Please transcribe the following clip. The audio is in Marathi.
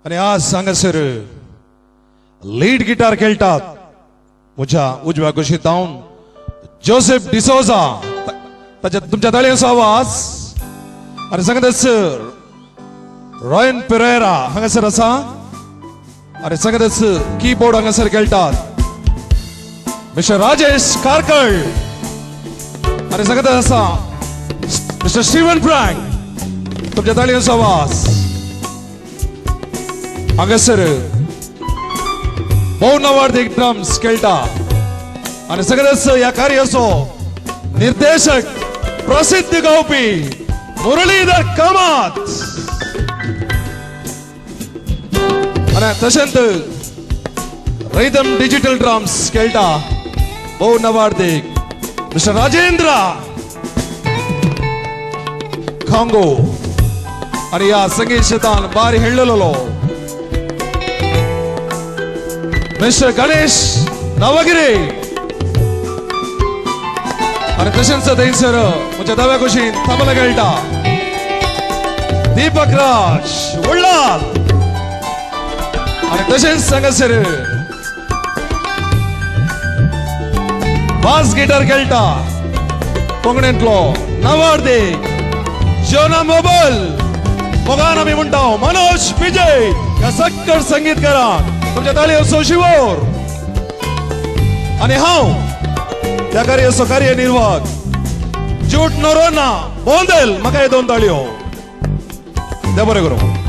आणि आज हांगासर लीड गिटार खेळतात म्हज्या उजव्या कुशीत जावन जोसेफ डिसोजा तुमच्या ताळयांचो आवाज आणि सांगतासर रॉयन पेरेरा हांगासर आसा आणि सांगतासर कीबोर्ड हांगासर खेळतात मिस्टर राजेश कारकळ आणि सांगता आसा मिस्टर स्टीवन फ्रँक तुमच्या ताळयांचो आवाज हांगासर पवन वार्दीक ड्रम्स खेळटा आणि सगळ्याच या कार्याचो निर्देशक प्रसिद्ध गावपी मुरलीधर कामत आणि तशेंच रिदम डिजिटल ड्रम्स खेळटा पवन वार्दीक मिस्टर राजेंद्र खांगो आणि या संगीत क्षेत्रान बारी हेळलेलो मिस्टर गणेश नवगिरे आणि तशेंच थंयसर म्हज्या दाव्या कुशीन तबला खेळटा दीपक राज उल्लाल आणि तशेंच हांगासर बास गिटार खेळटा कोंकणीतलो नवार्दीक जोना मोबल मोगान आमी म्हणटा मनोज विजय या सक्कर संगीतकारांक तुमच्या ताळयांचो शिवोर आणि हांव त्या कार्याचो कार्यनिर्वाहक जूट नोरोना बोंदेल म्हाका हे दोन ताळयो देव बरें करूं.